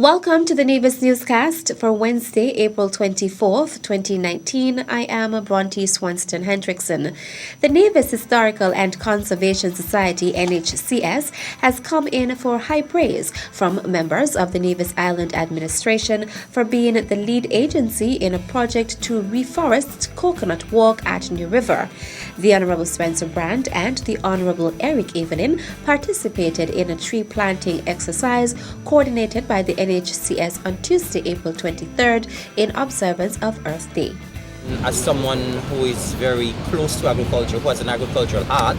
Welcome to the Nevis Newscast for Wednesday, April 24th, 2019. I am Bronte Swanston Hendrickson. The Nevis Historical and Conservation Society, NHCS, has come in for high praise from members of the Nevis Island Administration for being the lead agency in a project to reforest Coconut Walk at New River. The Honourable Spencer Brand and the Honourable Eric Evelyn participated in a tree planting exercise coordinated by the NHCS on Tuesday, April 23rd in observance of Earth Day. As someone who is very close to agriculture, who has an agricultural heart,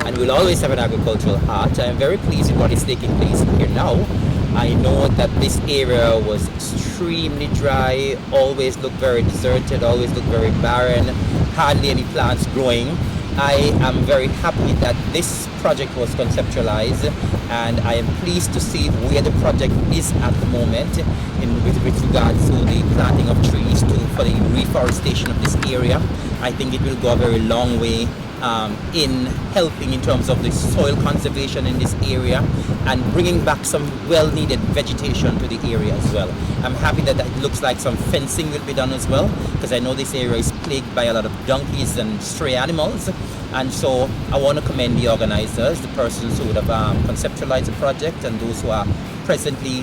and will always have an agricultural heart, I am very pleased with what is taking place here now. I know that this area was extremely dry, always looked very deserted, always looked very barren, hardly any plants growing. I am very happy that this project was conceptualized, and I am pleased to see where the project is at the moment with regards to the planting of trees for the reforestation of this area. I think it will go a very long way in helping in terms of the soil conservation in this area and bringing back some well-needed vegetation to the area as well. I'm happy that it looks like some fencing will be done as well, because I know this area is plagued by a lot of donkeys and stray animals, and so I want to commend the organizers, the persons who would have conceptualized the project, and those who are presently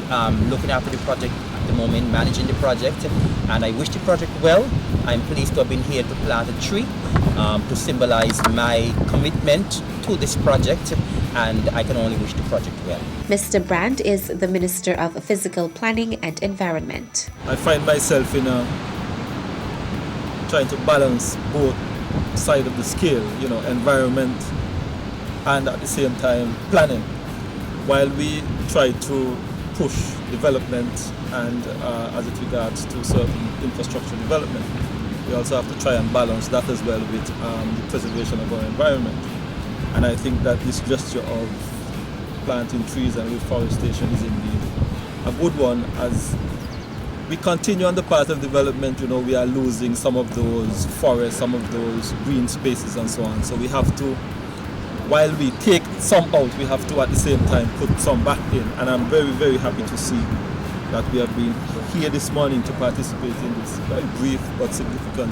looking after the project at the moment, managing the project, and I wish the project well. I'm pleased to have been here to plant a tree to symbolize my commitment to this project, and I can only wish the project well. Mr. Brand is the Minister of Physical Planning and Environment. I find myself in trying to balance both sides of the scale, environment and at the same time planning, while we try to push development and as it regards to certain infrastructure development. We also have to try and balance that as well with the preservation of our environment. And I think that this gesture of planting trees and reforestation is indeed a good one. As we continue on the path of development, we are losing some of those forests, some of those green spaces and so on. So we have to, while we take some out, we have to at the same time put some back in. And I'm very, very happy to see that we have been here this morning to participate in this very brief but significant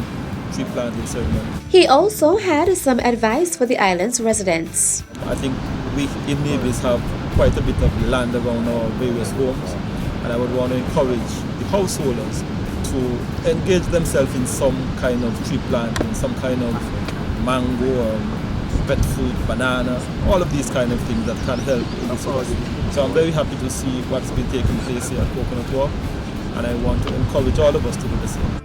tree planting ceremony. He also had some advice for the island's residents. I think we in Nevis have quite a bit of land around our various homes, and I would want to encourage the householders to engage themselves in some kind of tree planting, some kind of mango or pet fruit, banana, all of these kind of things that can help in this process. So I'm very happy to see what's been taking place here at Coconut Walk, and I want to encourage all of us to do the same.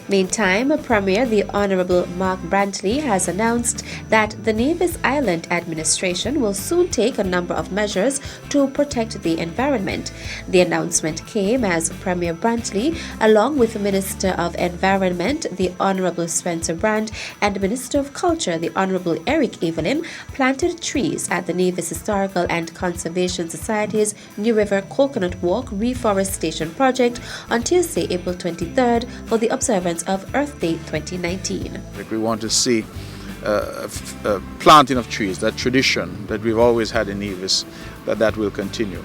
Meantime, Premier the Honourable Mark Brantley has announced that the Nevis Island Administration will soon take a number of measures to protect the environment. The announcement came as Premier Brantley, along with the Minister of Environment, the Honourable Spencer Brand, and Minister of Culture, the Honourable Eric Evelyn, planted trees at the Nevis Historical and Conservation Society's New River Coconut Walk Reforestation Project on Tuesday, April 23rd for the observance of Earth Day 2019. We want to see planting of trees, that tradition that we've always had in Nevis, that will continue.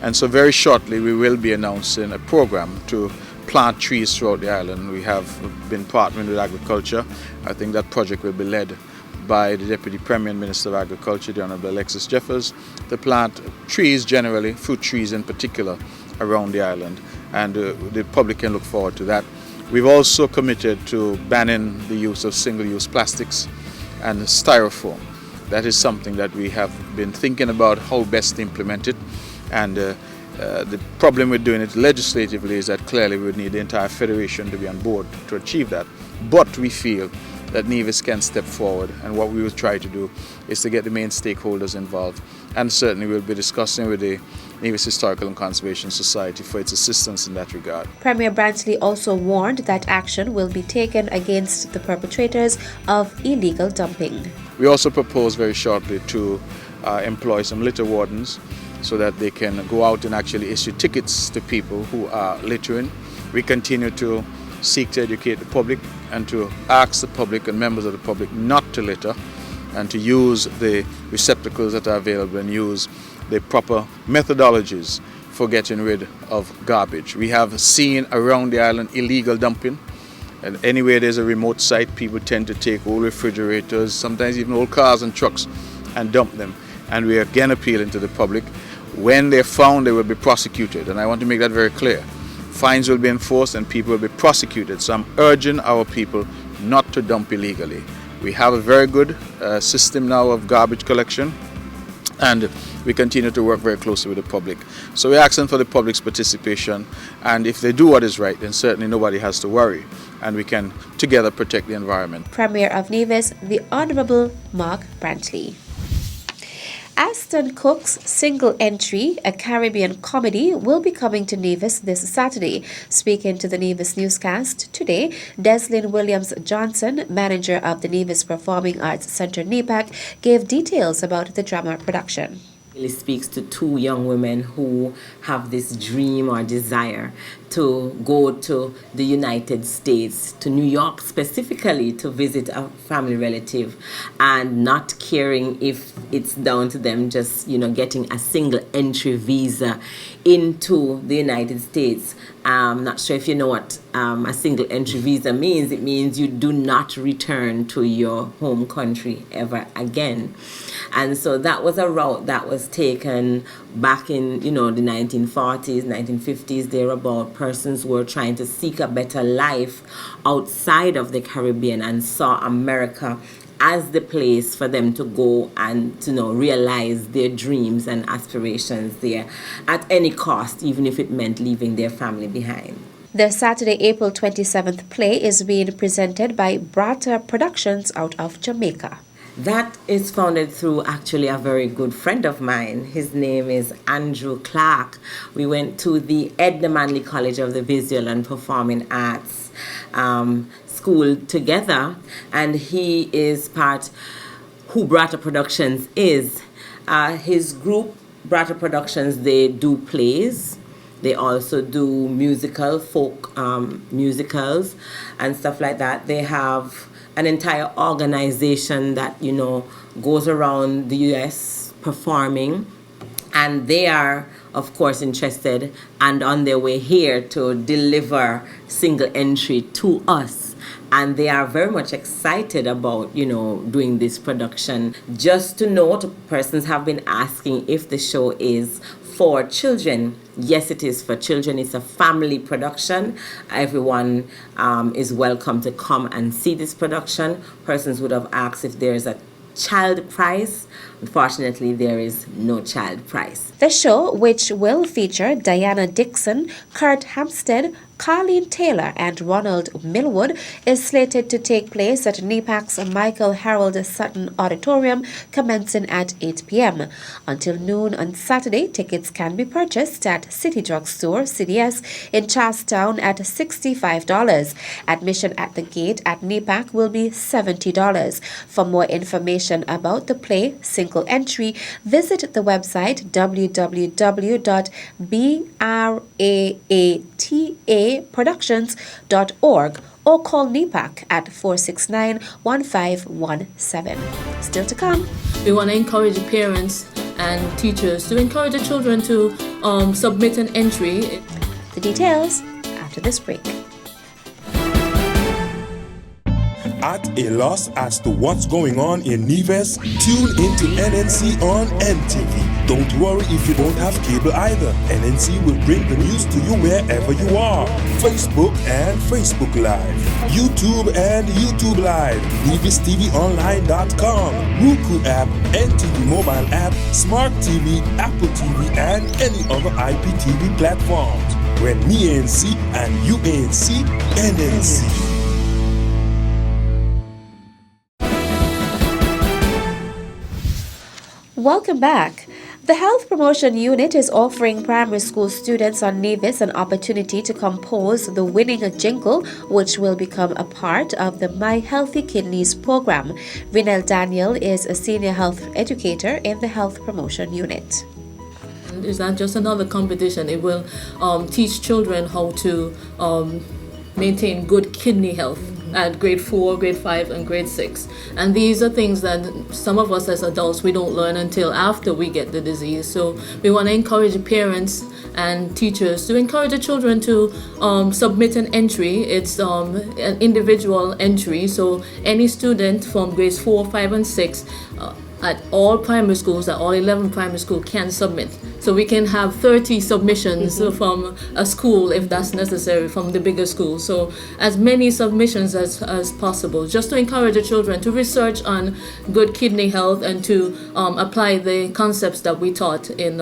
And so very shortly we will be announcing a program to plant trees throughout the island. We have been partnering with agriculture. I think that project will be led by the Deputy Premier and Minister of Agriculture, the Honourable Alexis Jeffers, to plant trees generally, fruit trees in particular, around the island. And the public can look forward to that. We've also committed to banning the use of single-use plastics and styrofoam. That is something that we have been thinking about how best to implement it. And the problem with doing it legislatively is that clearly we would need the entire federation to be on board to achieve that. But we feel that Nevis can step forward, and what we will try to do is to get the main stakeholders involved, and certainly we'll be discussing with the Nevis Historical and Conservation Society for its assistance in that regard. Premier Brantley also warned that action will be taken against the perpetrators of illegal dumping. We also propose very shortly to employ some litter wardens so that they can go out and actually issue tickets to people who are littering. We continue to seek to educate the public and to ask the public and members of the public not to litter and to use the receptacles that are available and use the proper methodologies for getting rid of garbage. We have seen around the island illegal dumping. And anywhere there's a remote site, people tend to take old refrigerators, sometimes even old cars and trucks, and dump them. And we are again appealing to the public. When they're found, they will be prosecuted. And I want to make that very clear. Fines will be enforced and people will be prosecuted. So I'm urging our people not to dump illegally. We have a very good system now of garbage collection, and we continue to work very closely with the public. So we're asking for the public's participation, and if they do what is right, then certainly nobody has to worry, and we can together protect the environment. Premier of Nevis, the Honourable Mark Brantley. Aston Cook's Single Entry, a Caribbean comedy, will be coming to Nevis this Saturday. Speaking to the Nevis Newscast today, Deslyn Williams-Johnson, manager of the Nevis Performing Arts Centre NEPAC, gave details about the drama production. It speaks to two young women who have this dream or desire to go to the United States, to New York specifically, to visit a family relative, and not caring if it's down to them just, getting a single entry visa into the United States. I'm not sure if you know what a single entry visa means. It means you do not return to your home country ever again. And so that was a route that was taken back in, the 1940s, 1950s, thereabout. Persons were trying to seek a better life outside of the Caribbean and saw America as the place for them to go and to realize their dreams and aspirations there at any cost, even if it meant leaving their family behind. The Saturday, April 27th play is being presented by Brata Productions out of Jamaica. That is founded through actually a very good friend of mine. His name is Andrew Clark. We went to the Edna Manley College of the Visual and Performing Arts school together, and he is part who Brata Productions is. His group, Brata Productions, they do plays. They also do folk musicals and stuff like that. They have an entire organization that, goes around the U.S. performing. And they are, of course, interested and on their way here to deliver single entry to us. And they are very much excited about, doing this production. Just to note, persons have been asking if the show is for children. Yes, it is for children. It's a family production. Everyone is welcome to come and see this production. Persons would have asked if there's a child price. Unfortunately, there is no child price. The show, which will feature Diana Dixon, Kurt Hampstead, Carleen Taylor and Ronald Millwood, is slated to take place at NEPAC's Michael Harold Sutton Auditorium, commencing at 8 p.m. Until noon on Saturday, tickets can be purchased at City Drug Store, CDS, in Charlestown at $65. Admission at the gate at NEPAC will be $70. For more information about the play, Single Entry, visit the website www.braaTaproductions.org or call NEPAC at 469-1517. Still to come. We want to encourage parents and teachers to encourage the children to submit an entry. The details after this break. At a loss as to what's going on in Nevis? Tune into NNC on NTV. Don't worry if you don't have cable either. NNC will bring the news to you wherever you are. Facebook and Facebook Live. YouTube and YouTube Live. NevisTVOnline.com. Roku app, NTV mobile app, Smart TV, Apple TV, and any other IPTV platforms. When me ANC and you ANC, NNC. Welcome back. The Health Promotion Unit is offering primary school students on Nevis an opportunity to compose the winning jingle, which will become a part of the My Healthy Kidneys program. Rinel Daniel is a senior health educator in the Health Promotion Unit. It's not just another competition. It will teach children how to maintain good kidney health at grade 4, grade 5, and grade 6. And these are things that some of us as adults, we don't learn until after we get the disease. So we want to encourage parents and teachers to encourage the children to submit an entry. It's an individual entry, so any student from grades 4, 5, and 6 at all primary schools, at all 11 primary schools, can submit. So we can have 30 submissions from a school if that's necessary, from the bigger school. So as many submissions as possible, just to encourage the children to research on good kidney health and to apply the concepts that we taught in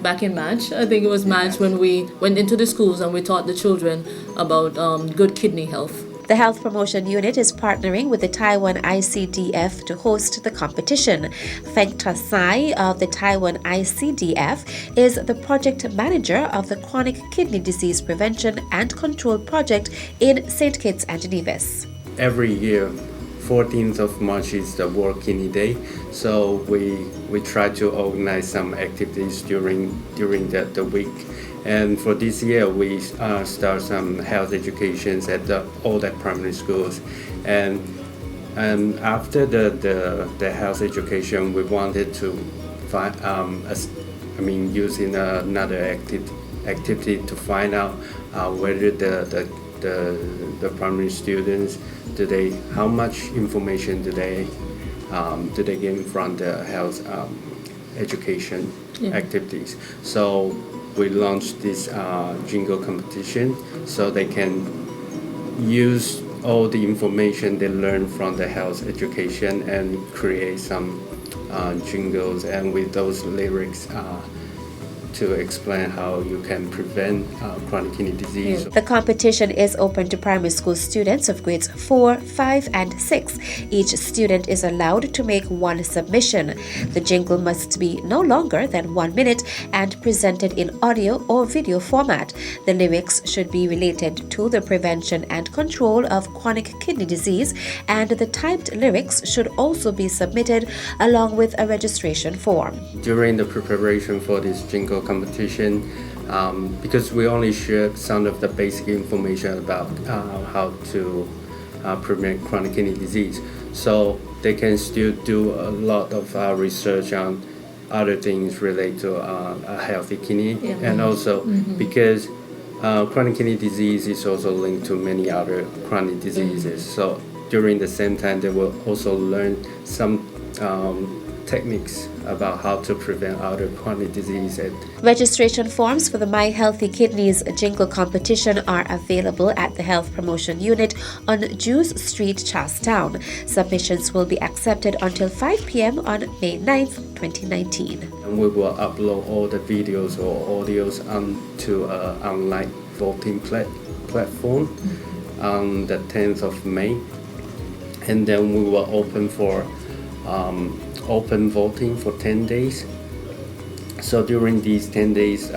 back in March. I think it was March when we went into the schools and we taught the children about good kidney health. The Health Promotion Unit is partnering with the Taiwan ICDF to host the competition. Feng Tasai of the Taiwan ICDF is the project manager of the Chronic Kidney Disease Prevention and Control Project in St. Kitts and Nevis. Every year, 14th of March is the World Kidney Day, so we try to organize some activities during the week. And for this year, we start some health educations at all the primary schools. And after the health education, we wanted to find, using another activity to find out whether the primary students, how much information do they gain from the health education activities. So we launched this jingle competition so they can use all the information they learn from the health education and create some jingles and with those lyrics to explain how you can prevent chronic kidney disease. The competition is open to primary school students of grades 4, 5, and 6. Each student is allowed to make one submission. The jingle must be no longer than 1 minute and presented in audio or video format. The lyrics should be related to the prevention and control of chronic kidney disease, and the typed lyrics should also be submitted along with a registration form. During the preparation for this jingle competition, because we only shared some of the basic information about how to prevent chronic kidney disease, so they can still do a lot of research on other things related to a healthy kidney, and also because chronic kidney disease is also linked to many other chronic diseases. So during the same time, they will also learn some techniques about how to prevent other chronic diseases. Registration forms for the My Healthy Kidneys jingle competition are available at the Health Promotion Unit on Jews Street, Charlestown. Submissions will be accepted until 5 p.m. on May 9th, 2019. And we will upload all the videos or audios onto an online voting platform on the 10th of May. And then we will open for open voting for 10 days. So during these 10 days,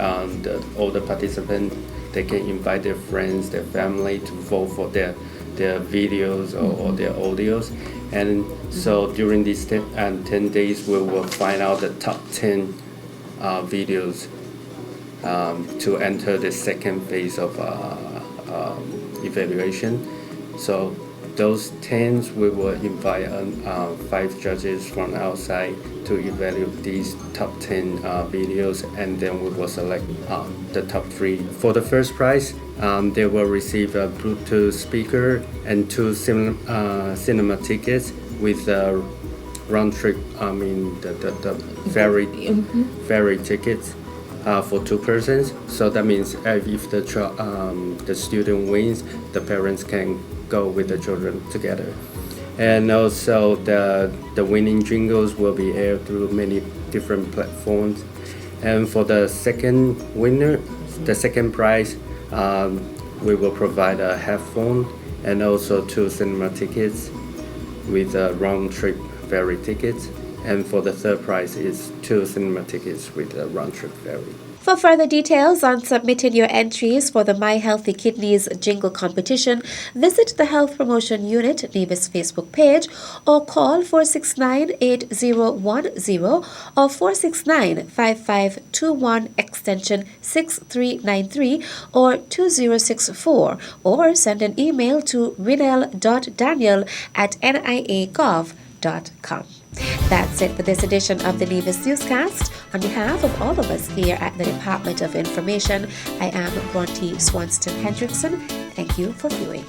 all the participants, they can invite their friends, their family to vote for their videos or their audios. And so during these 10 days, we will find out the top 10 videos to enter the second phase of evaluation. So those 10s, we will invite 5 judges from outside to evaluate these top 10 videos, and then we will select the top 3. For the first prize, they will receive a Bluetooth speaker and 2 cinema tickets with a round trip, the ferry tickets for 2 persons. So that means if the student wins, the parents can go with the children together. And also the winning jingles will be aired through many different platforms. And for the second winner, the second prize, we will provide a headphone and also 2 cinema tickets with round trip ferry tickets. And for the third prize is 2 cinema tickets with a round trip ferry. For further details on submitting your entries for the My Healthy Kidneys jingle competition, visit the Health Promotion Unit Nevis Facebook page or call 469-8010 or 469-5521 extension 6393 or 2064, or send an email to rinel.daniel@nia.gov.com. That's it for this edition of the Nevis Newscast. On behalf of all of us here at the Department of Information, I am Bronte Swanston Hendrickson. Thank you for viewing.